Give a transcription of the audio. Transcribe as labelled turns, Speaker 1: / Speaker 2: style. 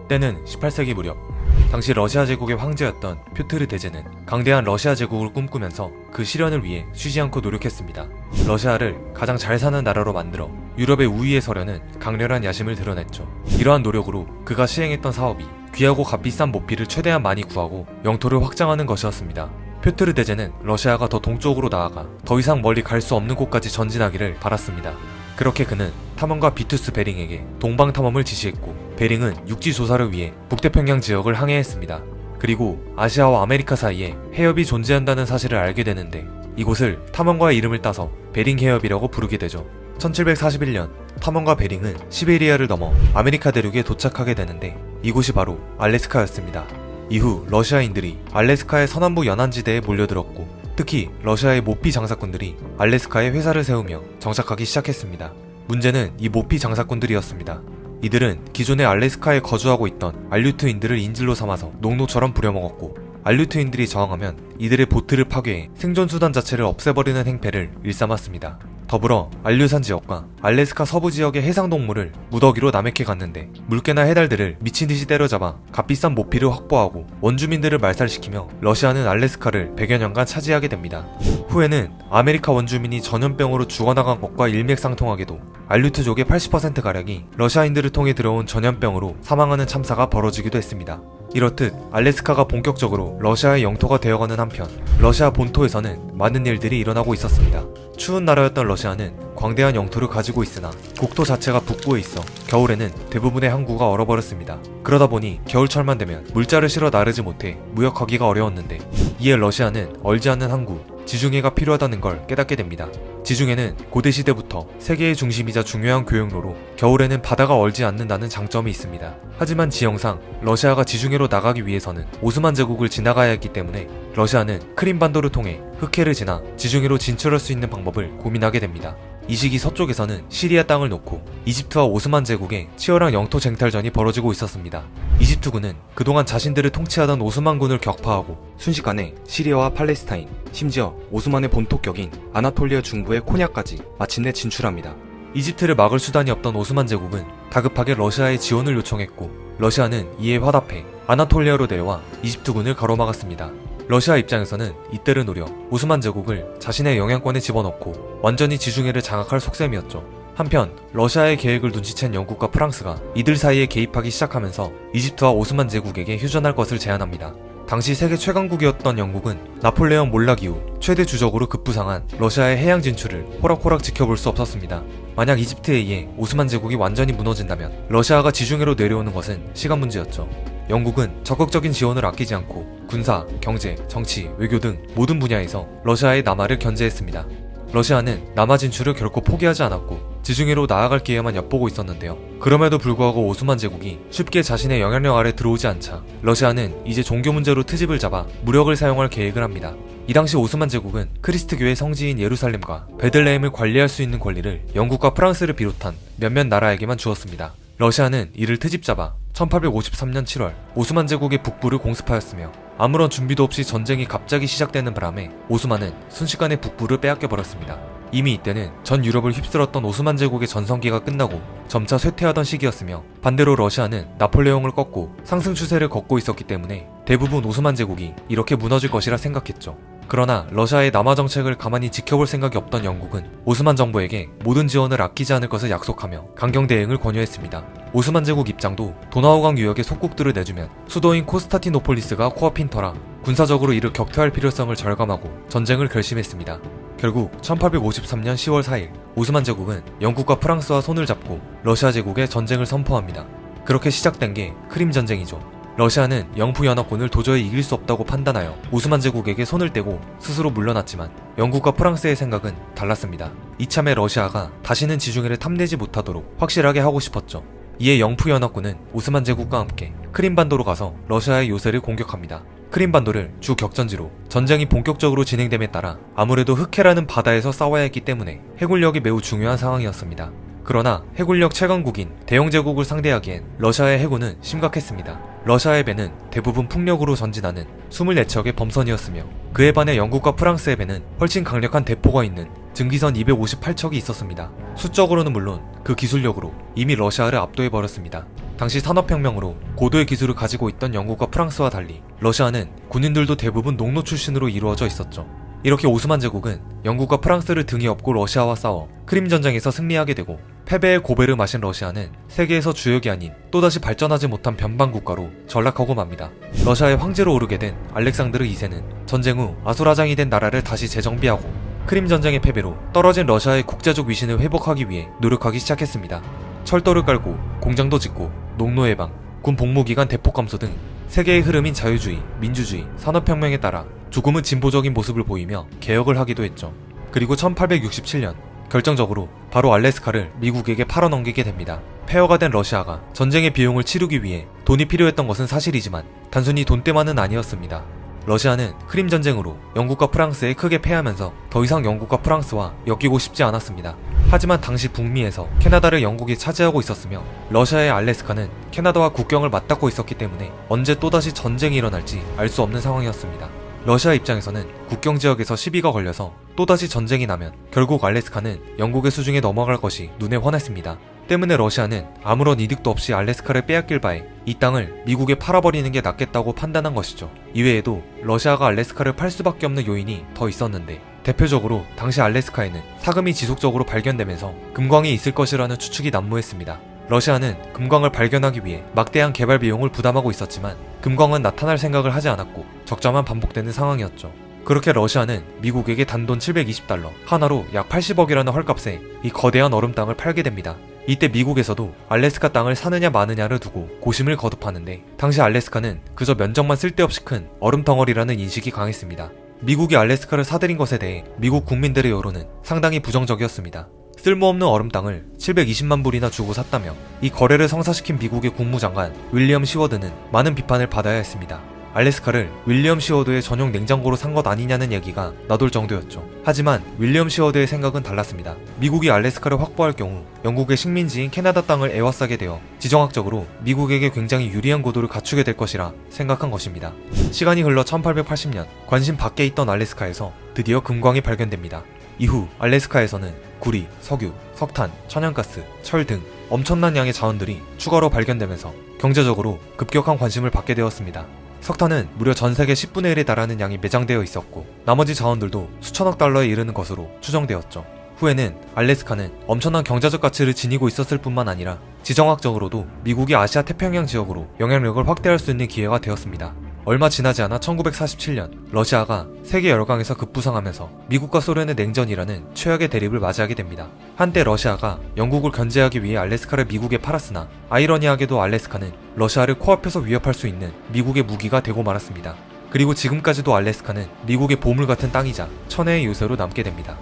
Speaker 1: 때는 18세기 무렵, 당시 러시아 제국의 황제였던 퓨트르 대제는 강대한 러시아 제국을 꿈꾸면서 그 실현을 위해 쉬지 않고 노력했습니다. 러시아를 가장 잘 사는 나라로 만들어 유럽의 우위에 서려는 강렬한 야심을 드러냈죠. 이러한 노력으로 그가 시행했던 사업이 귀하고 값비싼 모피를 최대한 많이 구하고 영토를 확장하는 것이었습니다. 퓨트르 대제는 러시아가 더 동쪽으로 나아가 더 이상 멀리 갈 수 없는 곳까지 전진하기를 바랐습니다. 그렇게 그는 탐험가 비투스 베링에게 동방 탐험을 지시했고, 베링은 육지 조사를 위해 북태평양 지역을 항해했습니다. 그리고 아시아와 아메리카 사이에 해협이 존재한다는 사실을 알게 되는데, 이곳을 탐험가의 이름을 따서 베링 해협이라고 부르게 되죠. 1741년 탐험가 베링은 시베리아를 넘어 아메리카 대륙에 도착하게 되는데, 이곳이 바로 알래스카였습니다. 이후 러시아인들이 알래스카의 서남부 연안지대에 몰려들었고, 특히 러시아의 모피 장사꾼들이 알래스카에 회사를 세우며 정착하기 시작했습니다. 문제는 이 모피 장사꾼들이었습니다. 이들은 기존에 알래스카에 거주하고 있던 알류트인들을 인질로 삼아서 농노처럼 부려먹었고, 알류트인들이 저항하면 이들의 보트를 파괴해 생존수단 자체를 없애버리는 행패를 일삼았습니다. 더불어 알류산 지역과 알래스카 서부 지역의 해상동물을 무더기로 남획해 갔는데, 물개나 해달들을 미친듯이 때려잡아 값비싼 모피를 확보하고 원주민들을 말살시키며 러시아는 알래스카를 100여 년간 차지하게 됩니다. 후에는 아메리카 원주민이 전염병으로 죽어나간 것과 일맥상통하게도 알류트족의 80%가량이 러시아인들을 통해 들어온 전염병으로 사망하는 참사가 벌어지기도 했습니다. 이렇듯 알래스카가 본격적으로 러시아의 영토가 되어가는 한편, 러시아 본토에서는 많은 일들이 일어나고 있었습니다. 추운 나라였던 러시아는 광대한 영토를 가지고 있으나 국토 자체가 북부에 있어 겨울에는 대부분의 항구가 얼어버렸습니다. 그러다 보니 겨울철만 되면 물자를 실어 나르지 못해 무역하기가 어려웠는데, 이에 러시아는 얼지 않는 항구, 지중해가 필요하다는 걸 깨닫게 됩니다. 지중해는 고대시대부터 세계의 중심이자 중요한 교역로로 겨울에는 바다가 얼지 않는다는 장점이 있습니다. 하지만 지형상 러시아가 지중해로 나가기 위해서는 오스만 제국을 지나가야 했기 때문에 러시아는 크림반도를 통해 흑해를 지나 지중해로 진출할 수 있는 방법을 고민하게 됩니다. 이 시기 서쪽에서는 시리아 땅을 놓고 이집트와 오스만 제국의 치열한 영토 쟁탈전이 벌어지고 있었습니다. 이집트군은 그동안 자신들을 통치하던 오스만군을 격파하고 순식간에 시리아와 팔레스타인, 심지어 오스만의 본토격인 아나톨리아 중부의 코냐까지 마침내 진출합니다. 이집트를 막을 수단이 없던 오스만 제국은 다급하게 러시아의 지원을 요청했고, 러시아는 이에 화답해 아나톨리아로 내려와 이집트군을 가로막았습니다. 러시아 입장에서는 이때를 노려 오스만 제국을 자신의 영향권에 집어넣고 완전히 지중해를 장악할 속셈이었죠. 한편 러시아의 계획을 눈치챈 영국과 프랑스가 이들 사이에 개입하기 시작하면서 이집트와 오스만 제국에게 휴전할 것을 제안합니다. 당시 세계 최강국이었던 영국은 나폴레옹 몰락 이후 최대 주적으로 급부상한 러시아의 해양 진출을 호락호락 지켜볼 수 없었습니다. 만약 이집트에 의해 오스만 제국이 완전히 무너진다면 러시아가 지중해로 내려오는 것은 시간 문제였죠. 영국은 적극적인 지원을 아끼지 않고 군사, 경제, 정치, 외교 등 모든 분야에서 러시아의 남하를 견제했습니다. 러시아는 남하 진출을 결코 포기하지 않았고 지중해로 나아갈 기회만 엿보고 있었는데요. 그럼에도 불구하고 오스만 제국이 쉽게 자신의 영향력 아래 들어오지 않자 러시아는 이제 종교 문제로 트집을 잡아 무력을 사용할 계획을 합니다. 이 당시 오스만 제국은 크리스트교의 성지인 예루살렘과 베들레헴을 관리할 수 있는 권리를 영국과 프랑스를 비롯한 몇몇 나라에게만 주었습니다. 러시아는 이를 트집잡아 1853년 7월 오스만 제국의 북부를 공습하였으며, 아무런 준비도 없이 전쟁이 갑자기 시작되는 바람에 오스만은 순식간에 북부를 빼앗겨버렸습니다. 이미 이때는 전 유럽을 휩쓸었던 오스만 제국의 전성기가 끝나고 점차 쇠퇴하던 시기였으며, 반대로 러시아는 나폴레옹을 꺾고 상승 추세를 걷고 있었기 때문에 대부분 오스만 제국이 이렇게 무너질 것이라 생각했죠. 그러나 러시아의 남하 정책을 가만히 지켜볼 생각이 없던 영국은 오스만 정부에게 모든 지원을 아끼지 않을 것을 약속하며 강경 대응을 권유했습니다. 오스만 제국 입장도 도나우강 유역의 속국들을 내주면 수도인 코스타티노폴리스가 코앞인 터라 군사적으로 이를 격퇴할 필요성을 절감하고 전쟁을 결심했습니다. 결국 1853년 10월 4일 오스만 제국은 영국과 프랑스와 손을 잡고 러시아 제국에 전쟁을 선포합니다. 그렇게 시작된 게 크림 전쟁이죠. 러시아는 영프 연합군을 도저히 이길 수 없다고 판단하여 오스만 제국에게 손을 떼고 스스로 물러났지만, 영국과 프랑스의 생각은 달랐습니다. 이참에 러시아가 다시는 지중해를 탐내지 못하도록 확실하게 하고 싶었죠. 이에 영프 연합군은 오스만 제국과 함께 크림반도로 가서 러시아의 요새를 공격합니다. 크림반도를 주 격전지로 전쟁이 본격적으로 진행됨에 따라 아무래도 흑해라는 바다에서 싸워야 했기 때문에 해군력이 매우 중요한 상황이었습니다. 그러나 해군력 최강국인 대영제국을 상대하기엔 러시아의 해군은 심각했습니다. 러시아의 배는 대부분 풍력으로 전진하는 24척의 범선이었으며, 그에 반해 영국과 프랑스의 배는 훨씬 강력한 대포가 있는 증기선 258척이 있었습니다. 수적으로는 물론 그 기술력으로 이미 러시아를 압도해버렸습니다. 당시 산업혁명으로 고도의 기술을 가지고 있던 영국과 프랑스와 달리 러시아는 군인들도 대부분 농노 출신으로 이루어져 있었죠. 이렇게 오스만 제국은 영국과 프랑스를 등에 업고 러시아와 싸워 크림 전쟁에서 승리하게 되고, 패배의 고배를 마신 러시아는 세계에서 주역이 아닌 또다시 발전하지 못한 변방 국가로 전락하고 맙니다. 러시아의 황제로 오르게 된 알렉산드르 2세는 전쟁 후 아수라장이 된 나라를 다시 재정비하고 크림 전쟁의 패배로 떨어진 러시아의 국제적 위신을 회복하기 위해 노력하기 시작했습니다. 철도를 깔고 공장도 짓고 농노 해방, 군 복무 기간 대폭 감소 등 세계의 흐름인 자유주의, 민주주의, 산업혁명에 따라 조금은 진보적인 모습을 보이며 개혁을 하기도 했죠. 그리고 1867년 결정적으로 바로 알래스카를 미국에게 팔아넘기게 됩니다. 폐허가 된 러시아가 전쟁의 비용을 치르기 위해 돈이 필요했던 것은 사실이지만 단순히 돈 때만은 아니었습니다. 러시아는 크림 전쟁으로 영국과 프랑스에 크게 패하면서 더 이상 영국과 프랑스와 엮이고 싶지 않았습니다. 하지만 당시 북미에서 캐나다를 영국이 차지하고 있었으며 러시아의 알래스카는 캐나다와 국경을 맞닿고 있었기 때문에 언제 또다시 전쟁이 일어날지 알 수 없는 상황이었습니다. 러시아 입장에서는 국경 지역에서 시비가 걸려서 또다시 전쟁이 나면 결국 알래스카는 영국의 수중에 넘어갈 것이 눈에 훤했습니다. 때문에 러시아는 아무런 이득도 없이 알래스카를 빼앗길 바에 이 땅을 미국에 팔아버리는 게 낫겠다고 판단한 것이죠. 이외에도 러시아가 알래스카를 팔 수밖에 없는 요인이 더 있었는데, 대표적으로 당시 알래스카에는 사금이 지속적으로 발견되면서 금광이 있을 것이라는 추측이 난무했습니다. 러시아는 금광을 발견하기 위해 막대한 개발 비용을 부담하고 있었지만 금광은 나타날 생각을 하지 않았고 적자만 반복되는 상황이었죠. 그렇게 러시아는 미국에게 단돈 720달러, 하나로 약 80억이라는 헐값에 이 거대한 얼음 땅을 팔게 됩니다. 이때 미국에서도 알래스카 땅을 사느냐 마느냐를 두고 고심을 거듭하는데, 당시 알래스카는 그저 면적만 쓸데없이 큰 얼음 덩어리라는 인식이 강했습니다. 미국이 알래스카를 사들인 것에 대해 미국 국민들의 여론은 상당히 부정적이었습니다. 쓸모없는 얼음 땅을 720만 불이나 주고 샀다며 이 거래를 성사시킨 미국의 국무장관 윌리엄 시워드는 많은 비판을 받아야 했습니다. 알래스카를 윌리엄 시워드의 전용 냉장고로 산 것 아니냐는 얘기가 나돌 정도였죠. 하지만 윌리엄 시워드의 생각은 달랐습니다. 미국이 알래스카를 확보할 경우 영국의 식민지인 캐나다 땅을 에워싸게 되어 지정학적으로 미국에게 굉장히 유리한 구도를 갖추게 될 것이라 생각한 것입니다. 시간이 흘러 1880년, 관심 밖에 있던 알래스카에서 드디어 금광이 발견됩니다. 이후 알래스카에서는 구리, 석유, 석탄, 천연가스, 철 등 엄청난 양의 자원들이 추가로 발견되면서 경제적으로 급격한 관심을 받게 되었습니다. 석탄은 무려 전 세계 10분의 1에 달하는 양이 매장되어 있었고, 나머지 자원들도 수천억 달러에 이르는 것으로 추정되었죠. 후에는 알래스카는 엄청난 경제적 가치를 지니고 있었을 뿐만 아니라 지정학적으로도 미국이 아시아 태평양 지역으로 영향력을 확대할 수 있는 기회가 되었습니다. 얼마 지나지 않아 1947년 러시아가 세계 열강에서 급부상하면서 미국과 소련의 냉전이라는 최악의 대립을 맞이하게 됩니다. 한때 러시아가 영국을 견제하기 위해 알래스카를 미국에 팔았으나 아이러니하게도 알래스카는 러시아를 코앞에서 위협할 수 있는 미국의 무기가 되고 말았습니다. 그리고 지금까지도 알래스카는 미국의 보물 같은 땅이자 천혜의 요새로 남게 됩니다.